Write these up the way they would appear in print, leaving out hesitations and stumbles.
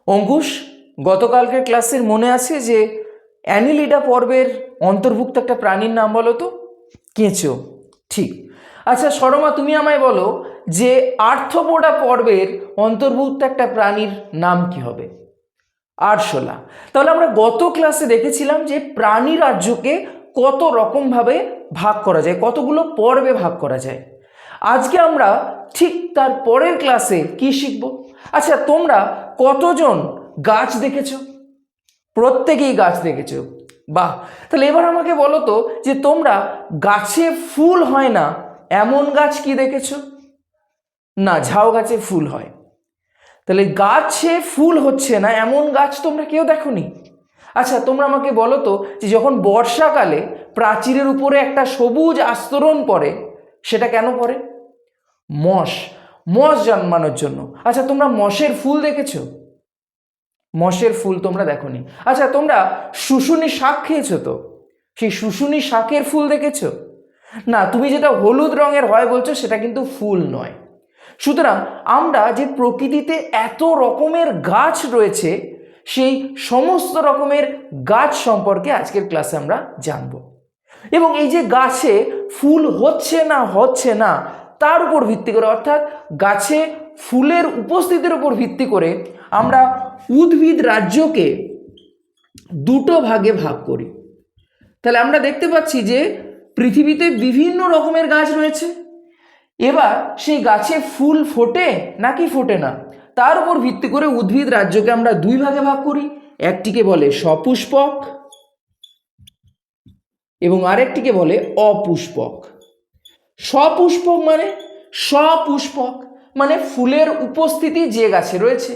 অঙ্কুশ, গতকালকের ক্লাসের মনে আছে যে অ্যানিলিডা পর্বের অন্তর্ভুক্ত একটা প্রাণীর নাম বলো তো? কেঁচো। ঠিক। আচ্ছা সরমা, তুমি আমায় বলো যে আর্থ্রোপোডা পর্বের অন্তর্ভুক্ত একটা প্রাণীর নাম কি হবে? আরশোলা। তাহলে আমরা গত ক্লাসে দেখেছিলাম যে প্রাণী রাজ্যকে কত রকমভাবে ভাগ করা যায়, কতগুলো পর্বে ভাগ করা যায়। আজকে আমরা ঠিক তার পরের ক্লাসে কি শিখব? আচ্ছা, তোমরা কতজন গাছ দেখেছো? প্রত্যেকেই গাছ দেখেছো। বাহ! তাহলে এবার আমাকে বলো তো যে তোমরা গাছে ফুল হয় না এমন গাছ কি দেখেছো? না, ঝাউ গাছে ফুল হয়। তাহলে গাছে ফুল হচ্ছে না এমন গাছ তোমরা কেউ দেখোনি? আচ্ছা, তোমরা আমাকে বলো তো যে যখন বর্ষাকালে প্রাচীরের উপরে একটা সবুজ আস্তরণ পড়ে, সেটা কেন পড়ে? মশ জন্মানোর জন্য। আচ্ছা, তোমরা মশের ফুল দেখেছো? মশের ফুল তোমরা দেখোনি। আচ্ছা, তোমরা শুশুনি শাক খেয়েছো তো? সেই শুশুনি শাকের ফুল দেখেছো? না, তুমি যেটা হলুদ রঙের হয় বলছো সেটা কিন্তু ফুল নয়। সুতরাং আমরা যে প্রকৃতিতে এত রকমের গাছ রয়েছে, সেই সমস্ত রকমের গাছ সম্পর্কে আজকের ক্লাসে আমরা জানব। এবং এই যে গাছে ফুল হচ্ছে না তার উপর ভিত্তি করে, অর্থাৎ গাছে ফুলের উপস্থিতির উপর ভিত্তি করে আমরা উদ্ভিদ রাজ্যকে দুটো ভাগে ভাগ করি। তাহলে আমরা দেখতে পাচ্ছি যে পৃথিবীতে বিভিন্ন রকমের গাছ রয়েছে। এবার সেই গাছে ফুল ফোটে নাকি ফোটে না তার উপর ভিত্তি করে উদ্ভিদ রাজ্যকে আমরা দুই ভাগে ভাগ করি। একটিকে বলে সপুষ্পক এবং আরেকটিকে বলে অপুষ্পক। সপুষ্পক মানে ফুলের উপস্থিতি যে গাছে রয়েছে।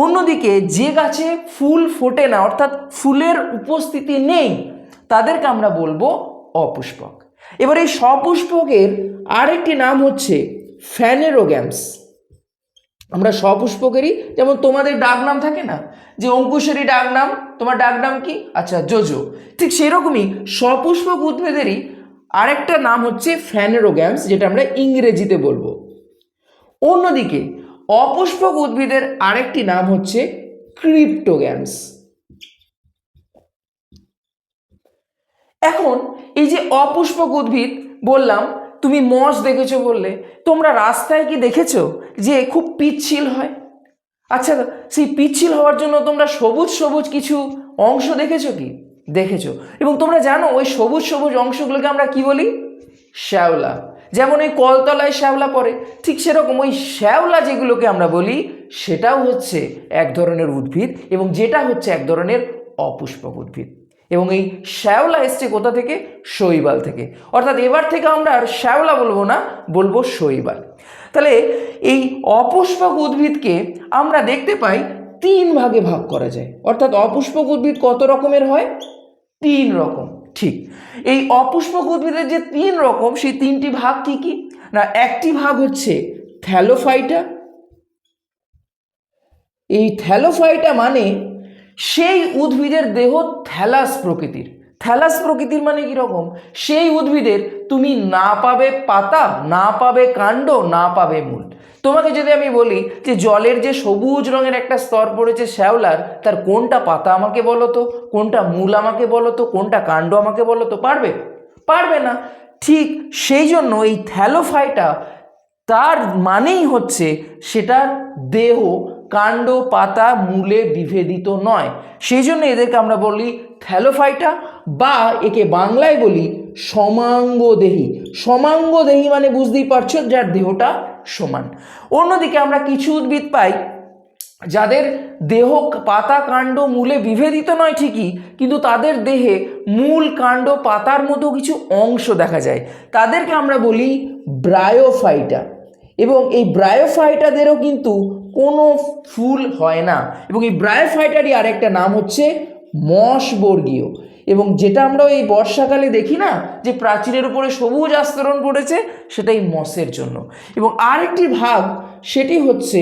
অন্যদিকে যে গাছে ফুল ফোটে না, অর্থাৎ ফুলের উপস্থিতি নেই, তাদেরকে আমরা বলবো অপুষ্পক। এবার এই সপুষ্পকের আরেকটি নাম হচ্ছে ফ্যানেরোগ্যামস। আমরা সপুষ্পকেরই, যেমন তোমাদের ডাক নাম থাকে না, যে অঙ্কুশেরই ডাক নাম, তোমার ডাক নাম কি? আচ্ছা, জোজো। ঠিক সেরকমই সপুষ্পক উদ্ভিদেরই আরেকটা নাম হচ্ছে ফ্যানেরোগ্যামস, যেটা আমরা ইংরেজিতে বলবো। অন্যদিকে অপুষ্পক উদ্ভিদের আরেকটি নাম হচ্ছে ক্রিপ্টোগ্যামস। এখন এই যে অপুষ্পক উদ্ভিদ বললাম, তুমি মশ দেখেছো বললে, তোমরা রাস্তায় কি দেখেছো যে খুব পিচ্ছিল হয়? আচ্ছা, সেই পিচ্ছিল হওয়ার জন্য তোমরা সবুজ সবুজ কিছু অংশ দেখেছো কি? দেখেছো। এবং তোমরা জানো ওই সবুজ সবুজ অংশগুলোকে আমরা কি বলি? শ্যাওলা। যেমন এই কলতলায় শ্যাওলা পড়ে, ঠিক সেরকম ওই শ্যাওলা যেগুলোকে আমরা বলি সেটাও হচ্ছে এক ধরনের উদ্ভিদ, এবং যেটা হচ্ছে এক ধরনের অপুষ্পক উদ্ভিদ। এবং এই শ্যাওলা এসছে কোথা থেকে? শৈবাল থেকে। অর্থাৎ এবার থেকে আমরা আর শ্যাওলা বলবো না, বলবো শৈবাল। তাহলে এই অপুষ্পক উদ্ভিদকে আমরা দেখতে পাই তিন ভাগে ভাগ করা যায়। অর্থাৎ অপুষ্পক উদ্ভিদ কত রকমের হয়? তিন রকম। ঠিক। এই অপুষ্পক উদ্ভিদের যে তিন রকম, সেই তিনটি ভাগ কি কি? না, একটি ভাগ হচ্ছে থ্যালোফাইটা। এই থ্যালোফাইটা মানে সেই উদ্ভিদের দেহ থ্যালাস প্রকৃতির। থ্যালাস প্রকৃতির মানে কিরকম? সেই উদ্ভিদের তুমি না পাবে পাতা, না পাবে কাণ্ড, না পাবে মূল। তোমাকে যদি আমি বলি যে জলের যে সবুজ রঙের একটা স্তর পড়েছে শ্যাওলার, তার কোনটা পাতা আমাকে বলো তো, কোনটা মূল আমাকে বলো তো, কোনটা কাণ্ড আমাকে বলো তো, পারবে? পারবে না। ঠিক সেই জন্য এই থ্যালোফাইটা, তার মানেই হচ্ছে সেটার দেহ কাণ্ড পাতা মূলে বিভেদিত নয়। সেই জন্য এদেরকে আমরা বলি থ্যালোফাইটা, বা একে বাংলায় বলি সমাঙ্গদেহী। সমাঙ্গদেহী মানে বুঝতেই পারছো, যার দেহটা সমান। অন্যদিকে আমরা কিছু উদ্ভিদ পাই যাদের দেহ পাতা কাণ্ড মূলে বিভেদিত নয় ঠিকই, কিন্তু তাদের দেহে মূল কাণ্ড পাতার মতো কিছু অংশ দেখা যায়, তাদেরকে আমরা বলি ব্রায়োফাইটা। এবং এই ব্রায়োফাইটাদেরও কিন্তু কোনো ফুল হয় না। এবং এই ব্রায়োফাইটারই আরেকটা নাম হচ্ছে মশবর্গীয়। এবং যেটা আমরা এই বর্ষাকালে দেখি না, যে প্রাচীরের উপরে সবুজ আস্তরণ পড়েছে, সেটাই মসের জন্য। এবং আরেকটি ভাগ, সেটি হচ্ছে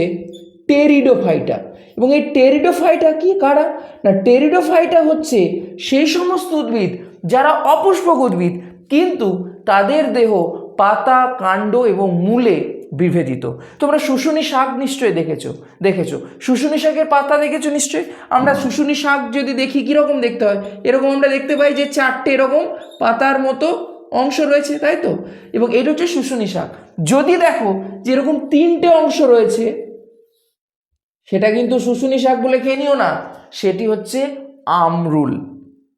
টেরিডোফাইটা। এবং এই টেরিডোফাইটা কি কারা? না, টেরিডোফাইটা হচ্ছে সেই সমস্ত উদ্ভিদ যারা অপুষ্পক উদ্ভিদ, কিন্তু তাদের দেহ পাতা কাণ্ড এবং মূলে বিভেদিত। তোমরা শুশুনি শাক নিশ্চয়ই দেখেছো শুশুনি শাকের পাতা দেখেছো নিশ্চয়ই। আমরা শুশুনি শাক যদি দেখি কীরকম দেখতে হয়, এরকম আমরা দেখতে পাই যে 4টে এরকম পাতার মতো অংশ রয়েছে, তাই তো? এবং এটা হচ্ছে শুশুনি শাক। যদি দেখো যে এরকম 3টে অংশ রয়েছে, সেটা কিন্তু শুশুনি শাক বলে খেয়ে নিও না, সেটি হচ্ছে আমরুল।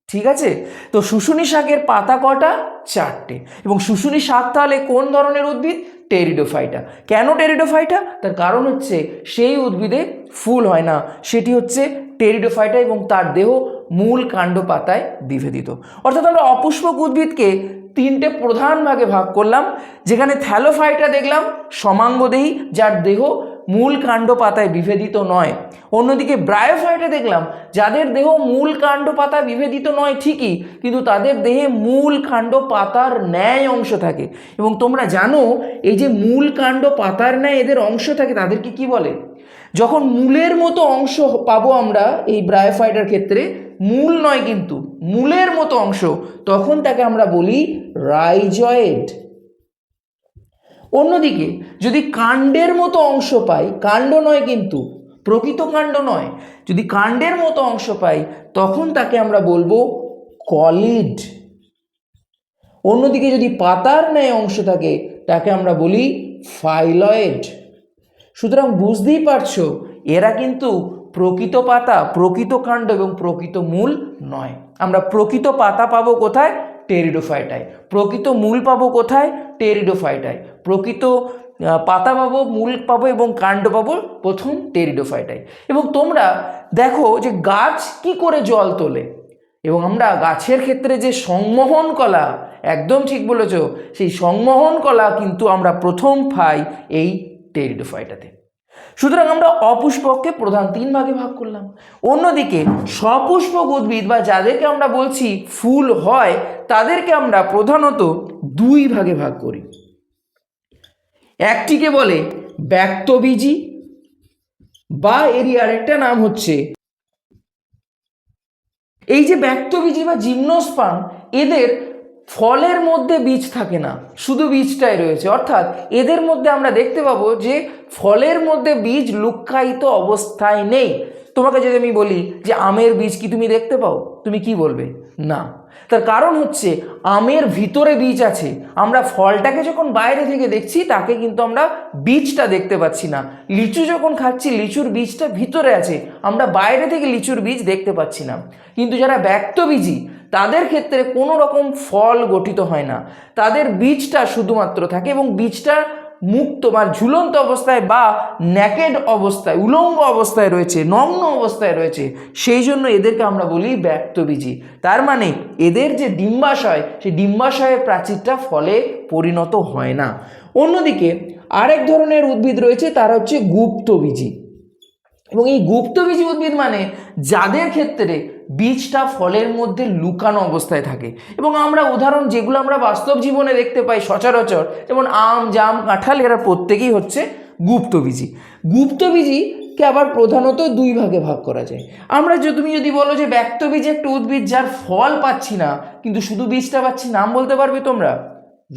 ঠিক আছে, তো শুশুনি শাকের পাতা কটা? 4টে। এবং শুশুনি শাক তাহলে কোন ধরনের উদ্ভিদ? টেরিডোফাইটা। কেন টেরিডোফাইটা? তার কারণ হচ্ছে সেই উদ্ভিদে ফুল হয় না, সেটি হচ্ছে টেরিডোফাইটা এবং তার দেহ মূল কাণ্ড পাতায় বিভেদিত। অর্থাৎ আমরা অপুষ্পক উদ্ভিদকে 3টে প্রধান ভাগে ভাগ করলাম, যেখানে থ্যালোফাইটা দেখলাম সমাঙ্গদেহী, যার দেহ মূল কাণ্ড পাতায় বিভেদিত নয়। অন্যদিকে ব্রায়োফাইটা দেখলাম যাদের দেহ মূল কাণ্ড পাতা বিভেদিত নয় ঠিকই, কিন্তু তাদের দেহে মূল কাণ্ড পাতার ন্যায় অংশ থাকে। এবং তোমরা জানো এই যে মূল কাণ্ড পাতার ন্যায় এদের অংশ থাকে, তাদেরকে কি বলে? যখন মূলের মতো অংশ পাবো আমরা এই ব্রায়োফাইটার ক্ষেত্রে, মূল নয় কিন্তু মূলের মতো অংশ, তখন তাকে আমরা বলি রাইজয়েড। অন্যদিকে যদি কাণ্ডের মতো অংশ পাই, কাণ্ড নয় কিন্তু প্রকৃত কাণ্ড নয়, যদি কাণ্ডের মতো অংশ পাই তখন তাকে আমরা বলবো কলিড। অন্যদিকে যদি পাতার ন্যায় অংশ থাকে তাকে আমরা বলি ফাইলয়েড। সুতরাং বুঝতেই পারছো এরা কিন্তু প্রকৃত পাতা, প্রকৃত কাণ্ড এবং প্রকৃত মূল নয়। আমরা প্রকৃত পাতা পাবো কোথায়? টেরিডোফাইটায়। প্রকৃত মূল পাবো কোথায়? টেরিডোফাইটায়। প্রকৃত পাতা পাবো, মূল পাবো এবং কাণ্ড পাবো প্রথম টেরিডোফাইটায়। এবং তোমরা দেখো যে গাছ কি করে জল তোলে, এবং আমরা গাছের ক্ষেত্রে যে সংমোহন কলা, একদম ঠিক বলেছ, সেই সংমোহন কলা কিন্তু আমরা প্রথম পাই এই টেরিডোফাইটাতে। সুতরাং আমরা অপুষ্পককে প্রধান 3 ভাগে ভাগ করলাম। অন্যদিকে সপুষ্পক উদ্ভিদ বা যাদেরকে আমরা বলছি ফুল হয়, তাদেরকে আমরা প্রধানত 2 ভাগে ভাগ করি। একটিকে বলে ব্যক্তবীজী, বা এরই আরেকটা নাম হচ্ছে, এই যে ব্যক্তবীজী বা জিমনোস্পার্ম, এদের ফলের মধ্যে বীজ থাকে না, শুধু বীজটাই রয়েছে। অর্থাৎ এদের মধ্যে আমরা দেখতে পাবো যে ফলের মধ্যে বীজ লুক্কায়িত অবস্থায় নেই। তোমাকে যদি আমি বলি যে আমের বীজ কি তুমি দেখতে পাও, তুমি কি বলবে? না। তার কারণ হচ্ছে আমের ভিতরে বীজ আছে। আমরা ফলটাকে যখন বাইরে থেকে দেখছি তাকে কিন্তু আমরা বীজটা দেখতে পাচ্ছি না। লিচু যখন খাচ্ছি লিচুর বীজটা ভিতরে আছে, আমরা বাইরে থেকে লিচুর বীজ দেখতে পাচ্ছি না। কিন্তু যারা ব্যক্তবীজী তাদের ক্ষেত্রে কোনো রকম ফল গঠিত হয় না, তাদের বীজটা শুধুমাত্র থাকে এবং বীজটা মুক্ত বা ঝুলন্ত অবস্থায় বা ন্যাকেড অবস্থায়, উলঙ্গ অবস্থায় রয়েছে, নগ্ন অবস্থায় রয়েছে, সেই জন্য এদেরকে আমরা বলি ব্যক্তবীজী। তার মানে এদের যে ডিম্বাশয়, সেই ডিম্বাশয়ের প্রাচীরটা ফলে পরিণত হয় না। অন্যদিকে আরেক ধরনের উদ্ভিদ রয়েছে, তারা হচ্ছে গুপ্তবীজী। এবং এই গুপ্তবীজী উদ্ভিদ মানে যাদের ক্ষেত্রে বীজটা ফলের মধ্যে লুকানো অবস্থায় থাকে। এবং আমরা উদাহরণ যেগুলো আমরা বাস্তব জীবনে দেখতে পাই সচরাচর, যেমন আম, জাম, কাঁঠাল, এরা প্রত্যেকেই হচ্ছে গুপ্তবীজী। গুপ্তবীজীকে আবার প্রধানত 2 ভাগে ভাগ করা যায়। আমরা তুমি যদি বলো যে ব্যক্তবীজী একটা উদ্ভিদ যার ফল পাচ্ছি না কিন্তু শুধু বীজটা পাচ্ছি, নাম বলতে পারবে তোমরা?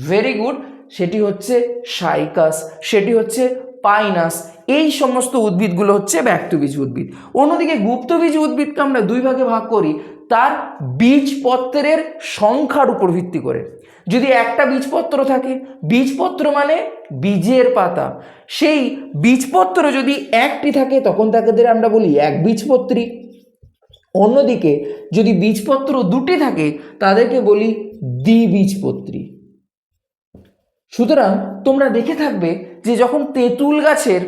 ভেরি গুড, সেটি হচ্ছে সাইকাস, সেটি হচ্ছে পাইনাস। এই সমস্ত উদ্ভিদগুলো হচ্ছে ব্যক্তবীজী উদ্ভিদ। অন্যদিকে গুপ্তবীজী উদ্ভিদকে আমরা 2 ভাগে ভাগ করি তার বীজপত্রের সংখ্যার উপর ভিত্তি করে। যদি একটা বীজপত্র থাকে, বীজপত্র মানে বীজের পাতা, সেই বীজপত্র যদি একটি থাকে তখন তাদের আমরা বলি একবীজপত্রী। অন্যদিকে যদি বীজপত্র 2টি থাকে তাদেরকে বলি দ্বিবীজপত্রী। সুতরাং তোমরা দেখে থাকবে যে যখন তেঁতুল গাছের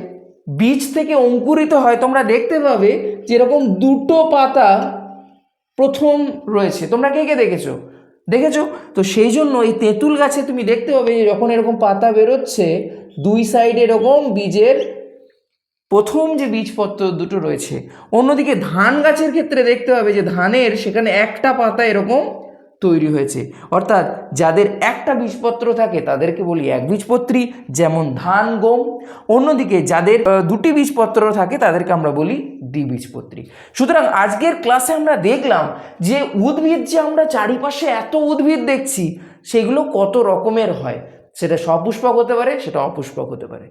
বীজ থেকে অঙ্কুরিত হয়, তোমরা দেখতে পাবে যেরকম 2টো পাতা প্রথম রয়েছে। তোমরা কে কে দেখেছো? তো সেই জন্য এই তেঁতুল গাছে তুমি দেখতে পাবে যে যখন এরকম পাতা বেরোচ্ছে, 2 সাইডে এরকম বীজের প্রথম যে বীজপত্র 2টো রয়েছে। অন্যদিকে ধান গাছের ক্ষেত্রে দেখতে পাবে যে ধানের সেখানে একটা পাতা এরকম তৈরি হয়েছে। অর্থাৎ যাদের একটা বীজপত্র থাকে তাদেরকে বলি একবীজপত্রী, যেমন ধান, গম। অন্যদিকে যাদের 2টি বীজপত্র থাকে তাদেরকে আমরা বলি দ্বিবীজপত্রী। সুতরাং আজকের ক্লাসে আমরা দেখলাম যে উদ্ভিদ, যে আমরা চারিপাশে এত উদ্ভিদ দেখছি, সেগুলো কত রকমের হয়। সেটা সপুষ্পক হতে পারে, সেটা অপুষ্পক হতে পারে।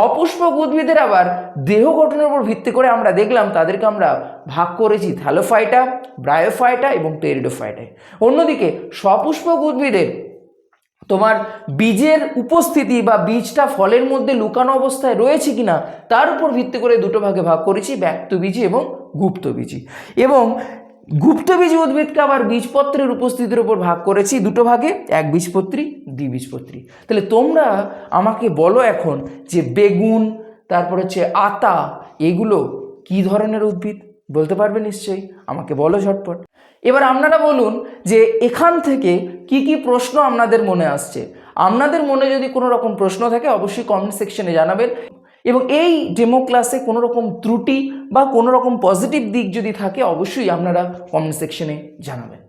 অপুষ্পক উদ্ভিদের আবার দেহ গঠনের উপর ভিত্তি করে আমরা দেখলাম তাদেরকে আমরা ভাগ করেছি থ্যালোফাইটা, ব্রায়োফাইটা এবং টেরিডোফাইটায়। অন্যদিকে সপুষ্পক উদ্ভিদের তোমার বীজের উপস্থিতি বা বীজটা ফলের মধ্যে লুকানো অবস্থায় রয়েছে কিনা তার উপর ভিত্তি করে দুটো ভাগে ভাগ করেছি, ব্যক্তবীজী এবং গুপ্তবীজী। এবং গুপ্তবীজী উদ্ভিদকে আবার বীজপত্রের উপস্থিতির উপর ভাগ করেছি দুটো ভাগে, একবীজপত্রী, দ্বিবীজপত্রী। তাহলে তোমরা আমাকে বলো এখন যে বেগুন, তারপর হচ্ছে আতা, এগুলো কি ধরনের উদ্ভিদ? বলতে পারবে নিশ্চয়ই, আমাকে বলো ঝটপট। এবার আপনারা বলুন যে এখান থেকে কি কি প্রশ্ন আপনাদের মনে আসছে। আপনাদের মনে যদি কোনো রকম প্রশ্ন থাকে অবশ্যই কমেন্ট সেকশনে জানাবেন, এবং এই ডেমো ক্লাসে কোনো রকম ত্রুটি বা কোনো রকম পজিটিভ দিক যদি থাকে অবশ্যই আপনারা কমেন্ট সেকশনে জানাবেন।